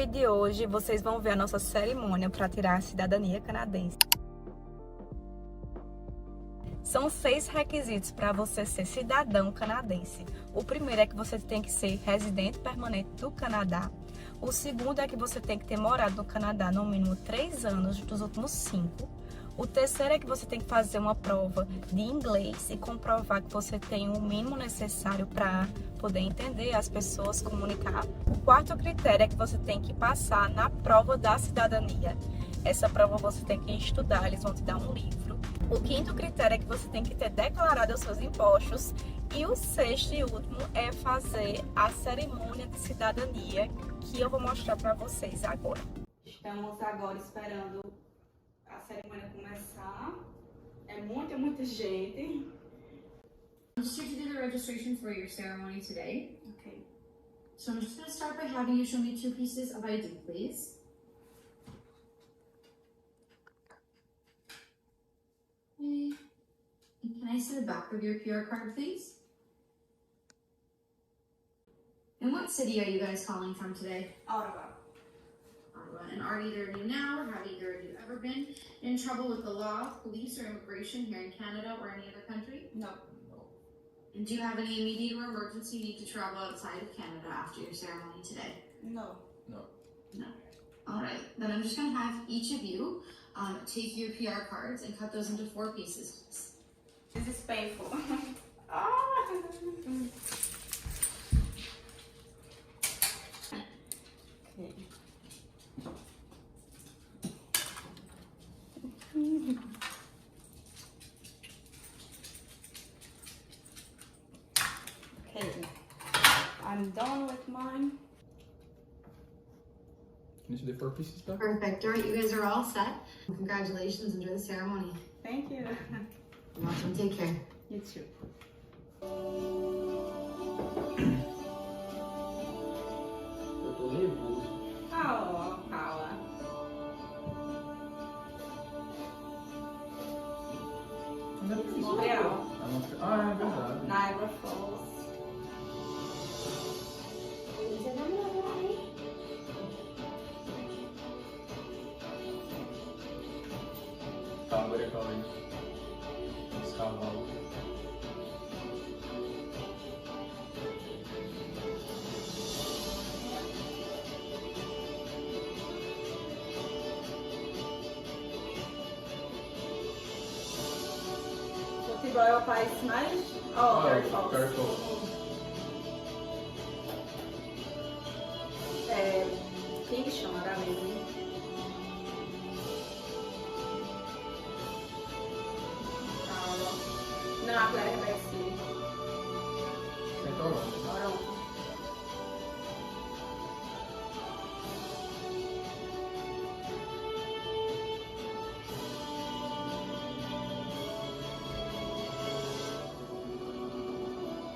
vídeo de hoje, vocês vão ver a nossa cerimônia para tirar a cidadania canadense. São 6 requisitos para você ser cidadão canadense. O primeiro é que você tem que ser residente permanente do Canadá. O segundo é que você tem que ter morado no Canadá no mínimo 3 anos dos últimos 5. O terceiro é que você tem que fazer uma prova de inglês e comprovar que você tem o mínimo necessário para poder entender as pessoas, comunicar. O quarto critério é que você tem que passar na prova da cidadania. Essa prova você tem que estudar, eles vão te dar um livro. O quinto critério é que você tem que ter declarado os seus impostos. E o sexto e último é fazer a cerimônia de cidadania, que eu vou mostrar para vocês agora. Estamos agora esperando a cerimônia começar. É muita gente. I'm just here to do the registration for your ceremony today. Okay. So I'm just going to start by having you show me 2 pieces of ID, please. Okay. And can I see the back of your PR card, please? And what city are you guys calling from today? Ottawa. Ottawa. And are either of you now, or have either of you ever been in trouble with the law, police, or immigration here in Canada or any other country? No. And do you have any immediate or emergency need to travel outside of Canada after your ceremony today? No. No. All right, then I'm just going to have each of you take your PR cards and cut those into 4 pieces. This is painful. Okay, I'm done with mine. Can you see the 4 pieces back? Perfect. All right, you guys are all set. Congratulations. Enjoy the ceremony. Thank you. You're welcome. Take care. You too. Eu tô nervoso. Calma. Onde é que é isso? Montreal. Ah, é verdade. Niagara Falls. Calma aí. Os cavalos. Portugal é o país mais... Very Falls. Very Falls. Quem que chama da mesmo? Não, a Claire vai ser. Sem Toronto. Toronto.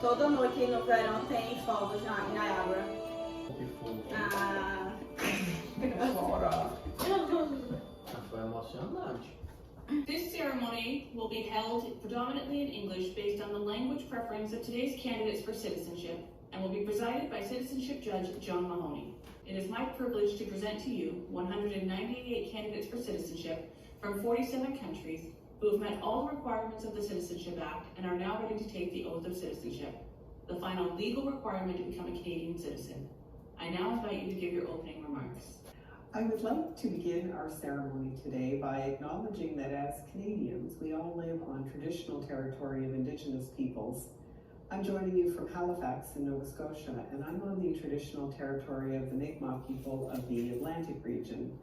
Toda noite no verão tem fogos na Niagara. Que fofo. Ah. Chorar. Foi emocionante. This ceremony will be held predominantly in English based on the language preference of today's candidates for citizenship and will be presided by Citizenship Judge John Mahoney. It is my privilege to present to you 198 candidates for citizenship from 47 countries who have met all the requirements of the Citizenship Act and are now ready to take the oath of citizenship, the final legal requirement to become a Canadian citizen. I now invite you to give your opening remarks. I would like to begin our ceremony today by acknowledging that as Canadians, we all live on traditional territory of Indigenous peoples. I'm joining you from Halifax in Nova Scotia, and I'm on the traditional territory of the Mi'kmaq people of the Atlantic region.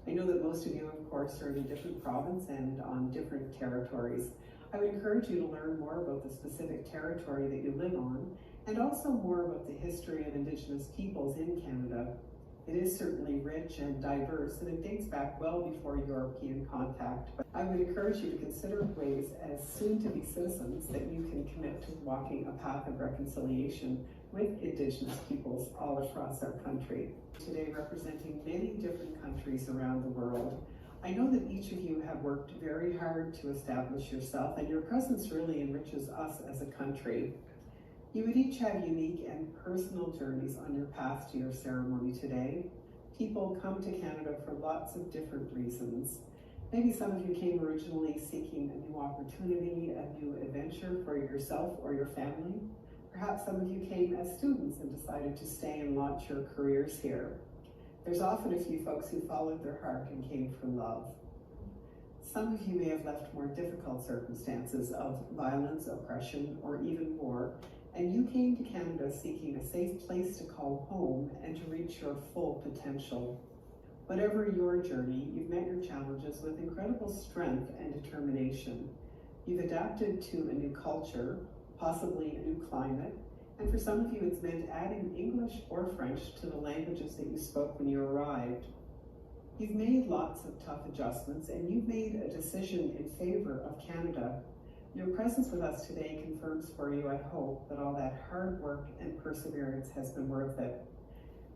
I know that most of you, of course, are in a different province and on different territories. I would encourage you to learn more about the specific territory that you live on, and also more about the history of Indigenous peoples in Canada. It is certainly rich and diverse, and it dates back well before European contact. But I would encourage you to consider ways as soon-to-be citizens that you can commit to walking a path of reconciliation with Indigenous peoples all across our country. Today, representing many different countries around the world, I know that each of you have worked very hard to establish yourself, and your presence really enriches us as a country. You would each have unique and personal journeys on your path to your ceremony today. People come to Canada for lots of different reasons. Maybe some of you came originally seeking a new opportunity, a new adventure for yourself or your family. Perhaps some of you came as students and decided to stay and launch your careers here. There's often a few folks who followed their heart and came for love. Some of you may have left more difficult circumstances of violence, oppression, or even war, and you came to Canada seeking a safe place to call home and to reach your full potential. Whatever your journey, you've met your challenges with incredible strength and determination. You've adapted to a new culture, possibly a new climate, and for some of you it's meant adding English or French to the languages that you spoke when you arrived. You've made lots of tough adjustments, and you've made a decision in favor of Canada. Your presence with us today confirms for you, I hope, that all that hard work and perseverance has been worth it.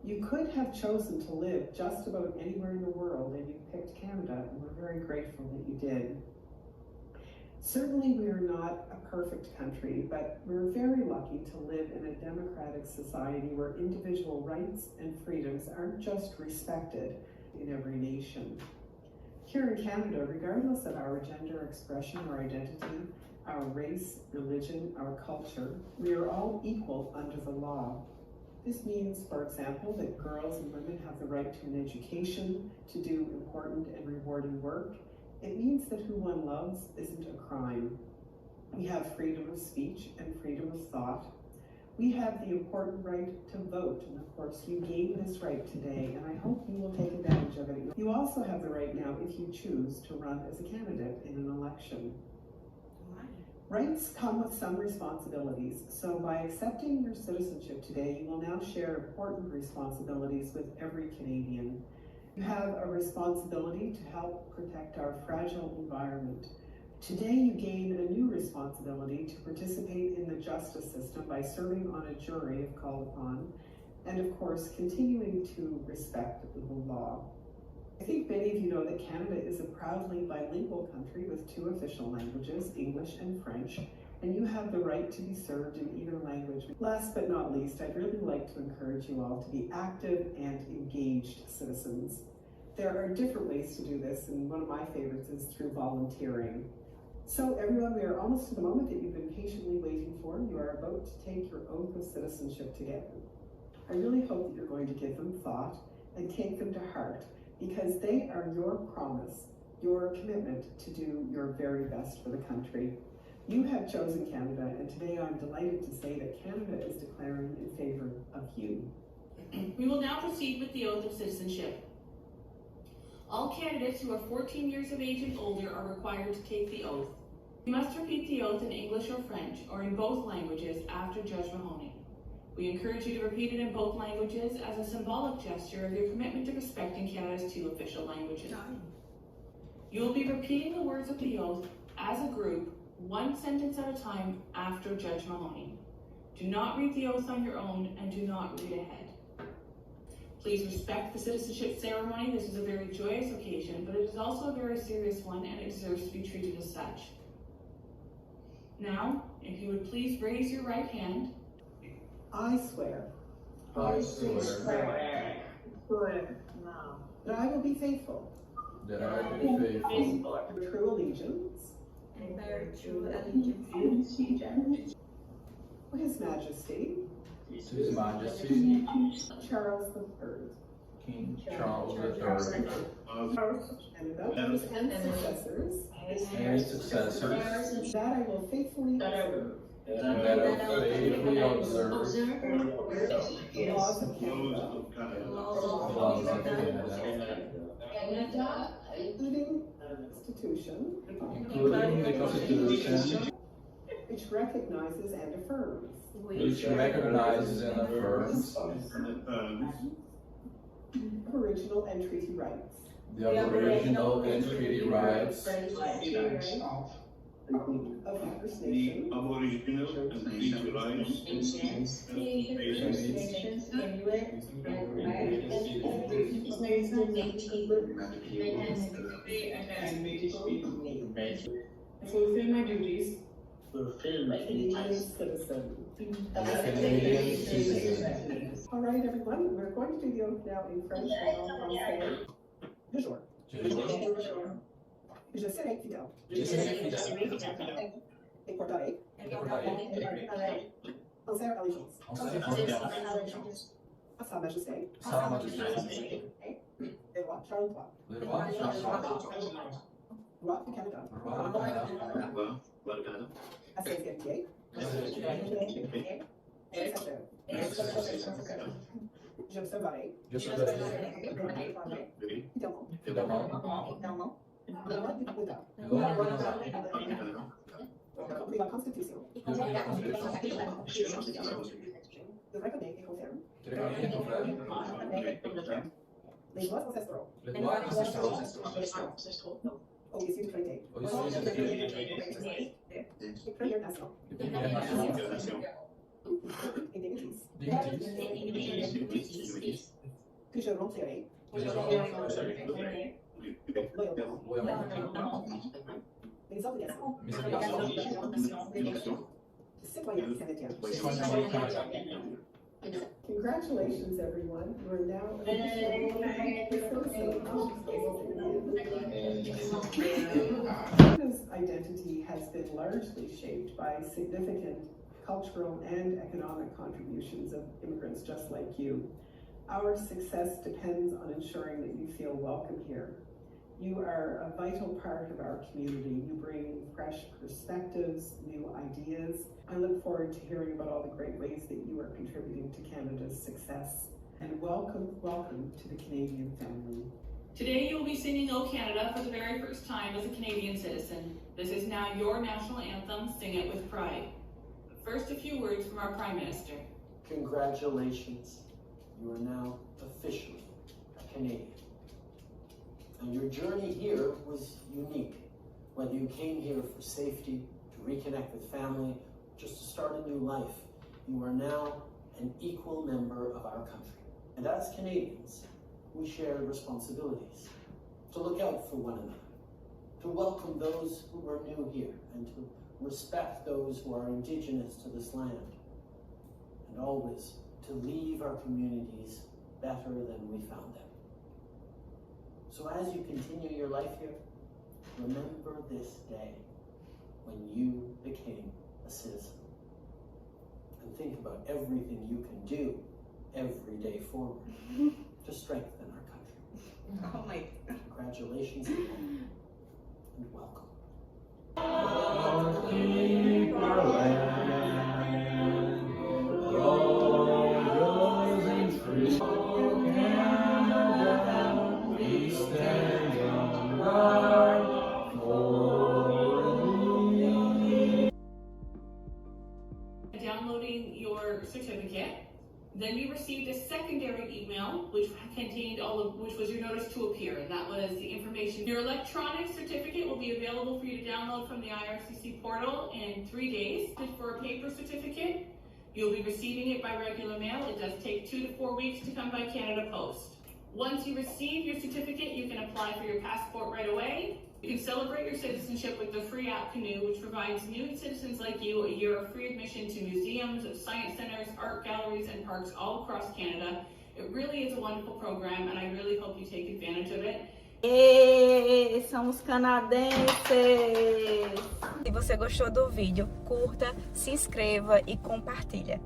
You could have chosen to live just about anywhere in the world, and you picked Canada, and we're very grateful that you did. Certainly we are not a perfect country, but we're very lucky to live in a democratic society where individual rights and freedoms aren't just respected in every nation. Here in Canada, regardless of our gender expression or identity, our race, religion, our culture, we are all equal under the law. This means, for example, that girls and women have the right to an education, to do important and rewarding work. It means that who one loves isn't a crime. We have freedom of speech and freedom of thought. We have the important right to vote, and of course you gain this right today, and I hope you will take advantage of it. You also have the right now, if you choose, to run as a candidate in an election. Rights come with some responsibilities, so by accepting your citizenship today, you will now share important responsibilities with every Canadian. You have a responsibility to help protect our fragile environment. Today you gain a new responsibility to participate in the justice system by serving on a jury if called upon, and of course continuing to respect the law. I think many of you know that Canada is a proudly bilingual country with 2 official languages, English and French, and you have the right to be served in either language. Last but not least, I'd really like to encourage you all to be active and engaged citizens. There are different ways to do this, and one of my favorites is through volunteering. So everyone, we are almost to the moment that you've been patiently waiting for. You are about to take your oath of citizenship together. I really hope that you're going to give them thought and take them to heart, because they are your promise, your commitment to do your very best for the country. You have chosen Canada, and today I'm delighted to say that Canada is declaring in favor of you. We will now proceed with the oath of citizenship. All candidates who are 14 years of age and older are required to take the oath. You must repeat the oath in English or French, or in both languages, after Judge Mahoney. We encourage you to repeat it in both languages as a symbolic gesture of your commitment to respecting Canada's 2 official languages. You will be repeating the words of the oath as a group, 1 sentence at a time after Judge Mahoney. Do not read the oath on your own, and do not read ahead. Please respect the citizenship ceremony. This is a very joyous occasion, but it is also a very serious one, and it deserves to be treated as such. Now, if you would please raise your right hand. I swear I swear that I will be faithful that I will be faithful to true allegiance and bear true allegiance to His Majesty to His Majesty Charles III, King Charles III, and successors, and his successors, that I will faithfully observe and that I will faithfully observe the laws of Canada, the laws of Canada, including the Constitution, including the Constitution, which recognizes and affirms which recognizes and affirms Aboriginal and treaty rights the Aboriginal and treaty rights of the First Nation, Aboriginal and treaty rights, fulfill my duties Canadian citizen. Canadian citizen. All right, everyone, we're going to do the oath now in French and en français. Bonjour. Je serai fidèle. Et porterai. Entière allégeance. À Sa Majesté. Le roi Charles III. Roi du Canada. À ses héritiers. Je observerai. Fidèlement. La loi du Canada. Et la Constitution. Je reconnais et confirme. Les lois ancestraux. Au-dessus du traité. Les Premières Nations. Et des métis. Que je remplirai. Loyalement. Les obligations. Citoyens canadiens. Congratulations, everyone. You are now Canada's identity has been largely shaped by significant cultural and economic contributions of immigrants just like you. Our success depends on ensuring that you feel welcome here. You are a vital part of our community. You bring fresh perspectives, new ideas. I look forward to hearing about all the great ways that you are contributing to Canada's success. And welcome to the Canadian family. Today you will be singing O Canada for the very first time as a Canadian citizen. This is now your national anthem. Sing it with pride. But first, a few words from our Prime Minister. Congratulations. You are now officially a Canadian. And your journey here was unique. Whether you came here for safety, to reconnect with family, just to start a new life, you are now an equal member of our country. And as Canadians, we share responsibilities to look out for one another, to welcome those who are new here, and to respect those who are Indigenous to this land, and always to leave our communities better than we found them. So as you continue your life here, remember this day when you became a citizen. And think about everything you can do every day forward to strengthen our country. Oh my God. Congratulations again, and welcome. Keep our land, yours and free. Canada, we stand on guard for thee. Downloading your certificate. Then we received a secondary email which contained which was your notice to appear, and that was the information. Your electronic certificate will be available for you to download from the IRCC portal in 3 days. For a paper certificate, you'll be receiving it by regular mail. It does take 2 to 4 weeks to come by Canada Post. Once you receive your certificate, you can apply for your passport right away. You can celebrate your citizenship with the free app Canoe, which provides new citizens like you a year of free admission to museums, science centers, art galleries, and parks all across Canada. It really is a wonderful program, and I really hope you take advantage of it. E somos canadenses! Se você gostou do vídeo, curta, se inscreva e compartilha.